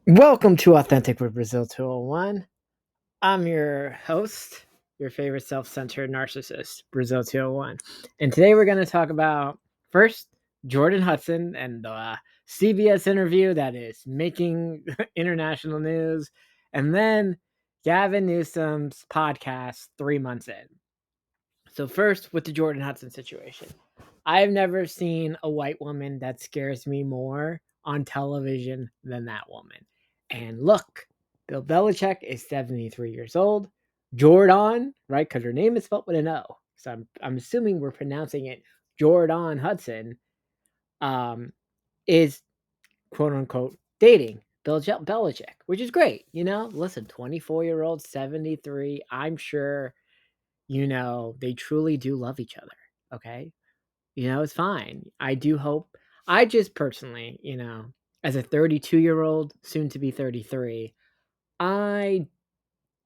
Welcome to Authentic with Brazil 201. I'm your host, your favorite self centered narcissist, Brazil 201. And today we're going to talk about first Jordon Hudson and the CBS interview that is making international news, and then Gavin Newsom's podcast 3 months in. So, first with the Jordon Hudson situation. I've never seen a white woman that scares me more on television than that woman. And look, Bill Belichick is 73 years old. Jordon, right? Because her name is spelled with an O. So I'm assuming we're pronouncing it Jordon Hudson, is quote unquote dating Bill Belichick, which is great. Listen, 24-year-old, 73. I'm sure, they truly do love each other. Okay. It's fine. I do hope. I just personally, as a 32-year-old, soon to be 33, I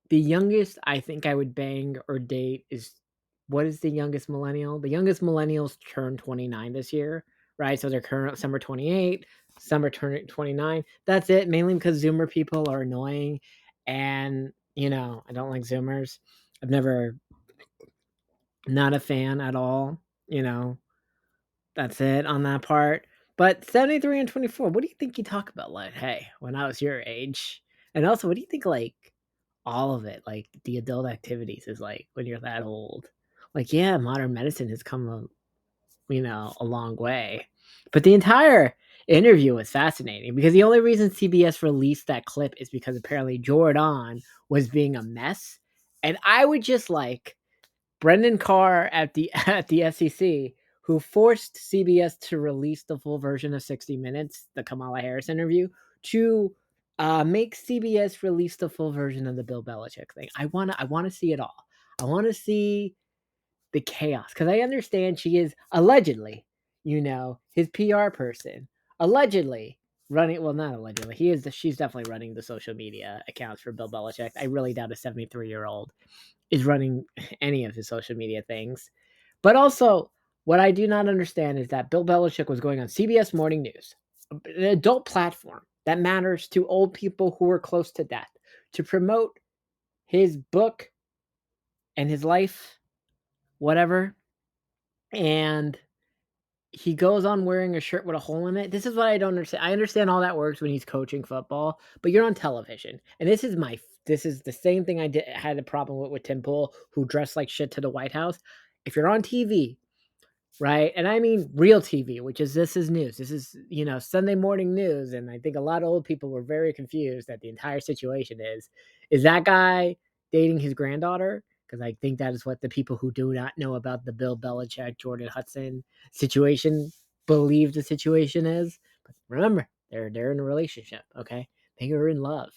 the youngest I think I would bang or date is what is the youngest millennial? The youngest millennials turn 29 this year, right? So they're current some are 28, some are turning 29. That's it, mainly because Zoomer people are annoying and, I don't like Zoomers. I've never not a fan at all, you know. That's it on that part. But 73 and 24, what do you think you talk about? Like, hey, when I was your age. And also, what do you think, like, all of it, like the adult activities is like when you're that old? Like, yeah, modern medicine has come a long way. But the entire interview was fascinating because the only reason CBS released that clip is because apparently Jordan was being a mess. And I would just like Brendan Carr at the at the SEC, who forced CBS to release the full version of 60 Minutes, the Kamala Harris interview, to make CBS release the full version of the Bill Belichick thing. I wanna see it all. I wanna see the chaos because I understand she is allegedly, his PR person, allegedly running. Well, not allegedly. She's definitely running the social media accounts for Bill Belichick. I really doubt a 73-year-old is running any of his social media things. But also, what I do not understand is that Bill Belichick was going on CBS Morning News, an adult platform that matters to old people who are close to death, to promote his book and his life, whatever. And he goes on wearing a shirt with a hole in it. This is what I don't understand. I understand all that works when he's coaching football, but you're on television. And this is the same thing had a problem with Tim Pool, who dressed like shit to the White House. If you're on TV, right? And I mean real TV, which is this is news. This is, Sunday morning news. And I think a lot of old people were very confused that the entire situation is that guy dating his granddaughter? Because I think that is what the people who do not know about the Bill Belichick, Jordon Hudson situation believe the situation is. But remember, they're in a relationship, okay? They are in love,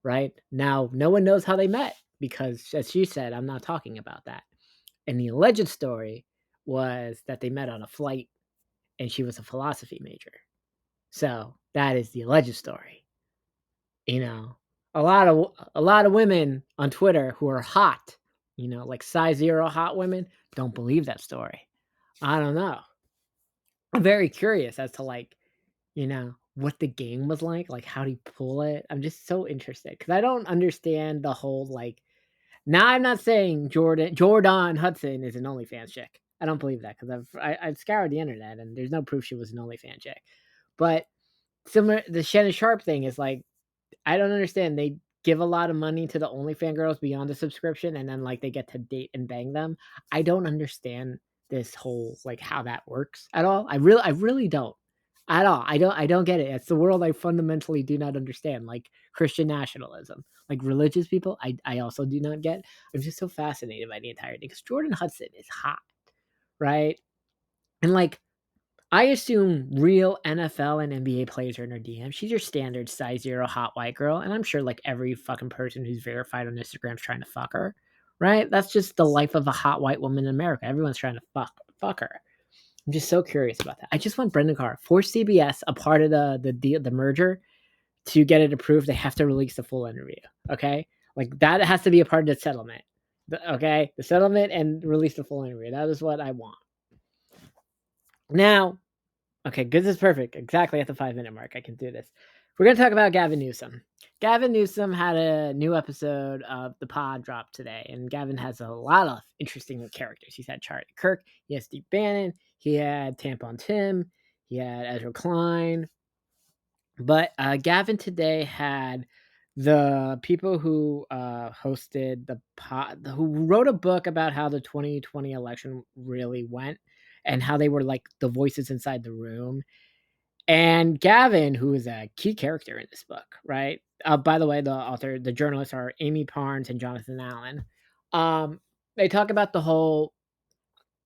right? Now, no one knows how they met because, as she said, I'm not talking about that. And the alleged story was that they met on a flight and she was a philosophy major. So that is the alleged story. You know, a lot of women on Twitter who are hot, like size 0 hot women, don't believe that story. I don't know. I'm very curious as to what the game was like how do you pull it? I'm just so interested because I don't understand the whole Now I'm not saying Jordan Hudson is an OnlyFans chick. I don't believe that because I've scoured the internet and there's no proof she was an OnlyFans chick. But similar, the Shannon Sharp thing is like I don't understand. They give a lot of money to the OnlyFans girls beyond the subscription, and then they get to date and bang them. I don't understand this whole how that works at all. I really don't at all. I don't get it. It's the world I fundamentally do not understand, like Christian nationalism, like religious people. I also do not get. I'm just so fascinated by the entire thing because Jordan Hudson is hot, right? And I assume real NFL and NBA players are in her DM. She's your standard size 0 hot white girl, and I'm sure every fucking person who's verified on Instagram is trying to fuck her, right? That's just the life of a hot white woman in America. Everyone's trying to fuck her. I'm just so curious about that. I just want Brendan Carr for CBS, a part of the merger, to get it approved. They have to release the full interview. Okay, that has to be a part of the settlement. Okay, the settlement and release the full interview. That is what I want. Now, okay, good is perfect. Exactly at the 5-minute mark, I can do this. We're going to talk about Gavin Newsom. Gavin Newsom had a new episode of The Pod drop today, and Gavin has a lot of interesting characters. He's had Charlie Kirk, he has Steve Bannon, he had Tampon Tim, he had Ezra Klein. But Gavin today had the people who hosted the pod, who wrote a book about how the 2020 election really went and how they were like the voices inside the room. And Gavin, who is a key character in this book, right? By the way, the journalists are Amy Parnes and Jonathan Allen. They talk about the whole.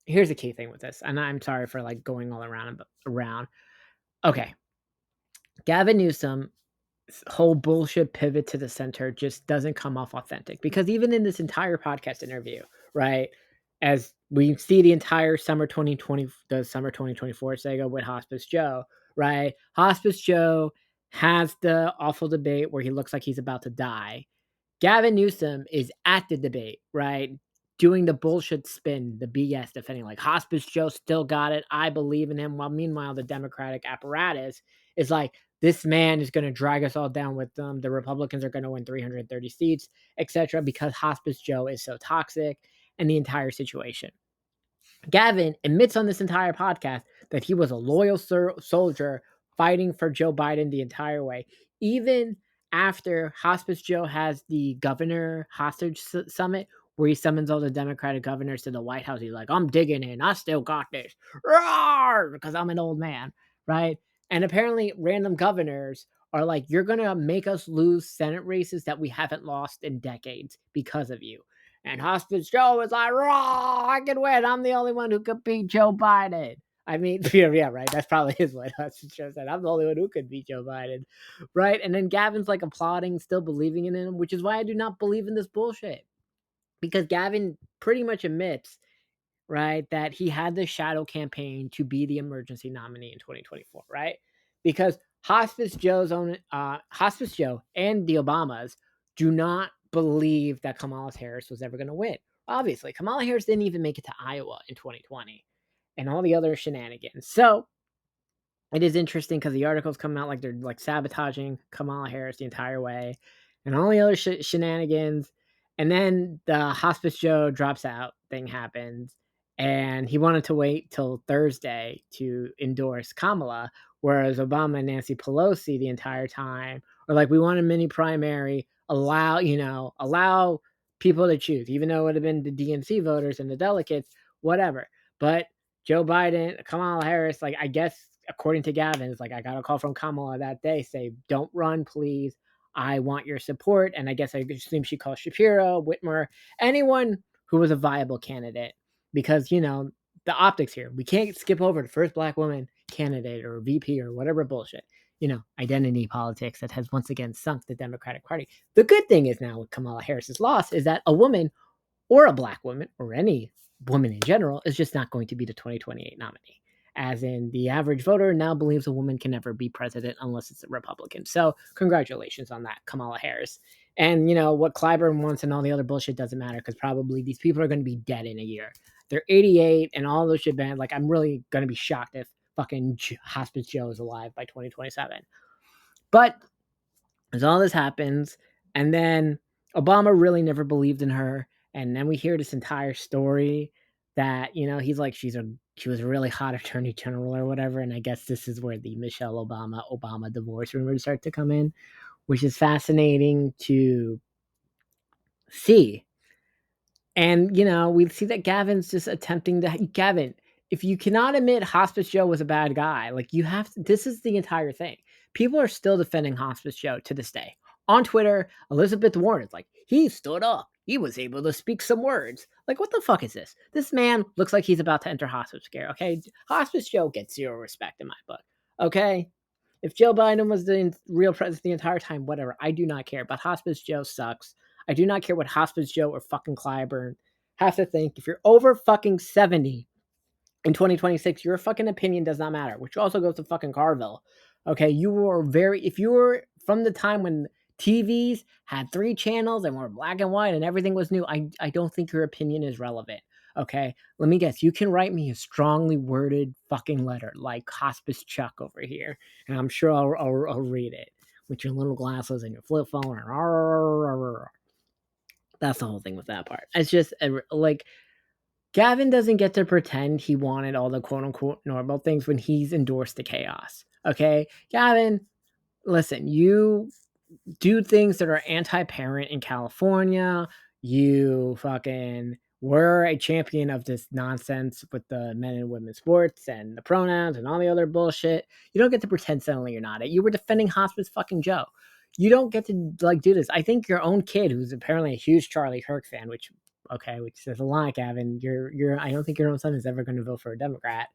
Here's the key thing with this, and I'm sorry for like going all around and around. Okay, Gavin Newsom whole bullshit pivot to the center just doesn't come off authentic because even in this entire podcast interview, right, as we see the entire summer 2020, the summer 2024 saga with Hospice Joe, right? Hospice Joe has the awful debate where he looks like he's about to die. Gavin Newsom is at the debate, right? Doing the bullshit spin, the BS defending, like Hospice Joe still got it. I believe in him. While meanwhile, the Democratic apparatus is like, this man is going to drag us all down with them. The Republicans are going to win 330 seats, etc., because Hospice Joe is so toxic and the entire situation. Gavin admits on this entire podcast that he was a loyal soldier fighting for Joe Biden the entire way, even after Hospice Joe has the governor hostage summit where he summons all the Democratic governors to the White House. He's like, I'm digging in. I still got this. Roar! Because I'm an old man, right? And apparently random governors are like, you're going to make us lose Senate races that we haven't lost in decades because of you. And Hospice Joe was like, raw, I can win. I'm the only one who could beat Joe Biden. I mean, yeah, right. That's probably his what Hospice Joe said. I'm the only one who could beat Joe Biden. Right. And then Gavin's like applauding, still believing in him, which is why I do not believe in this bullshit. Because Gavin pretty much admits, right, that he had the shadow campaign to be the emergency nominee in 2024, right? Because Hospice Joe and the Obamas do not believe that Kamala Harris was ever going to win. Obviously, Kamala Harris didn't even make it to Iowa in 2020 and all the other shenanigans. So it is interesting because the articles come out like they're like sabotaging Kamala Harris the entire way and all the other shenanigans. And then the Hospice Joe drops out thing happens. And he wanted to wait till Thursday to endorse Kamala, whereas Obama and Nancy Pelosi the entire time are like, we want a mini primary, allow people to choose, even though it would have been the DNC voters and the delegates, whatever. But Joe Biden, Kamala Harris, like I guess according to Gavin, it's like I got a call from Kamala that day, say, don't run, please. I want your support. And I guess I assume she called Shapiro, Whitmer, anyone who was a viable candidate. Because, the optics here, we can't skip over the first black woman candidate or VP or whatever bullshit. Identity politics that has once again sunk the Democratic Party. The good thing is now with Kamala Harris's loss is that a woman or a black woman or any woman in general is just not going to be the 2028 nominee. As in, the average voter now believes a woman can never be president unless it's a Republican. So, congratulations on that, Kamala Harris. And, what Clyburn wants and all the other bullshit doesn't matter because probably these people are going to be dead in a year. They're 88 and all those shit banned. Like, I'm really going to be shocked if fucking Hospice Joe is alive by 2027. But as all this happens, and then Obama really never believed in her, and then we hear this entire story that he's like she was a really hot attorney general or whatever, and I guess this is where the Michelle Obama divorce rumors start to come in, which is fascinating to see. And, we see that Gavin's just attempting to Gavin, if you cannot admit Hospice Joe was a bad guy, like you have to, this is the entire thing. People are still defending Hospice Joe to this day. On Twitter, Elizabeth Warren is like, he stood up. He was able to speak some words. Like, what the fuck is this? This man looks like he's about to enter hospice care, okay? Hospice Joe gets zero respect in my book, okay? If Joe Biden was the real president the entire time, whatever, I do not care. But Hospice Joe sucks. I do not care what Hospice Joe or fucking Clyburn have to think. If you're over fucking 70 in 2026, your fucking opinion does not matter, which also goes to fucking Carville. Okay, if you were from the time when TVs had 3 channels and were black and white and everything was new, I don't think your opinion is relevant. Okay, let me guess. You can write me a strongly worded fucking letter like Hospice Chuck over here, and I'm sure I'll read it. with your little glasses and your flip phone. That's the whole thing with that part. It's just like Gavin doesn't get to pretend he wanted all the quote unquote normal things when he's endorsed the chaos. Okay, Gavin, listen, you do things that are anti-parent in California. You fucking were a champion of this nonsense with the men and women's sports and the pronouns and all the other bullshit. You don't get to pretend suddenly you're not it. You were defending Hospice fucking Joe. You don't get to like do this. I think your own kid, who's apparently a huge Charlie Kirk fan, which okay, which says a lot, Gavin. You're I don't think your own son is ever going to vote for a Democrat,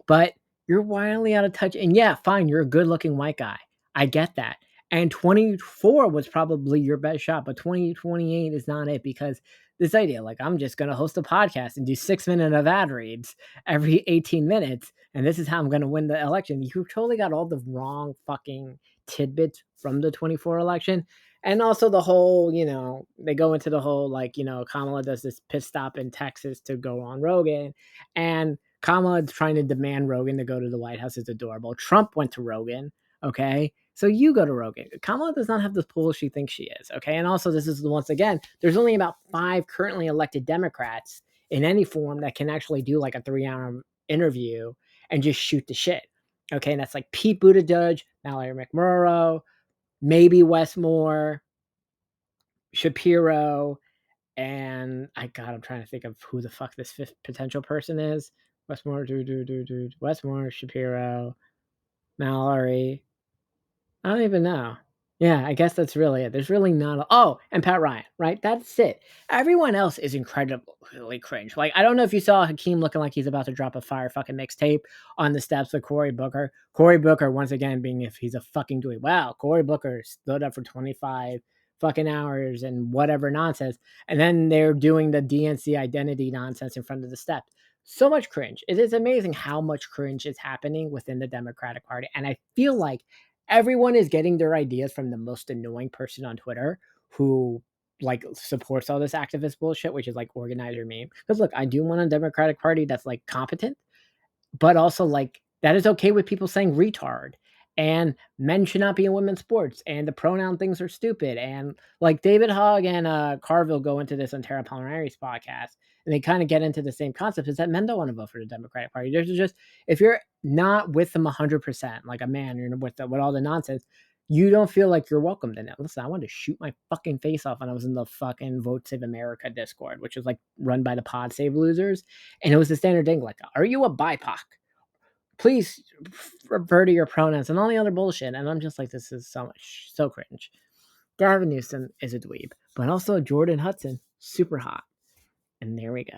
but you're wildly out of touch. And yeah, fine, you're a good looking white guy. I get that. And 24 was probably your best shot, but 2028 is not it because this idea, like, I'm just going to host a podcast and do 6 minutes of ad reads every 18 minutes, and this is how I'm going to win the election. You totally got all the wrong fucking tidbits from the 24 election. And also the whole, they go into the whole, like, Kamala does this pit stop in Texas to go on Rogan, and Kamala trying to demand Rogan to go to the White House is adorable. Trump went to Rogan. Okay. So you go to Rogan. Kamala does not have the pull she thinks she is. Okay. And also, this is once again, there's only about 5 currently elected Democrats in any form that can actually do like a 3-hour interview and just shoot the shit. Okay. And that's like Pete Buttigieg, Mallory McMurrow, maybe Westmore, Shapiro, and I'm trying to think of who the fuck this 5th potential person is. Westmore, Westmore, Shapiro, Mallory. I don't even know. Yeah, I guess that's really it. There's really not and Pat Ryan, right? That's it. Everyone else is incredibly cringe. Like, I don't know if you saw Hakeem looking like he's about to drop a fire fucking mixtape on the steps of Cory Booker. Cory Booker, once again, being if he's a fucking dweeb. Wow, Cory Booker stood up for 25 fucking hours and whatever nonsense. And then they're doing the DNC identity nonsense in front of the steps. So much cringe. It is amazing how much cringe is happening within the Democratic Party. And I feel like everyone is getting their ideas from the most annoying person on Twitter who like supports all this activist bullshit, which is like organizer meme. Because look, I do want a Democratic Party that's like competent, but also like that is okay with people saying retard and men should not be in women's sports and the pronoun things are stupid. And like David Hogg and Carville go into this on Tara Palmineri's podcast and they kind of get into the same concept is that men don't want to vote for the Democratic Party. There's just, if you're not with them 100%, like a man, you're with all the nonsense, you don't feel like you're welcomed in it. Listen, I wanted to shoot my fucking face off when I was in the fucking Vote Save America Discord, which was like run by the Pod Save losers. And it was the standard thing like, are you a BIPOC? Please refer to your pronouns and all the other bullshit. And I'm just like, this is so cringe. Gavin Newsom is a dweeb, but also Jordon Hudson, super hot. And there we go.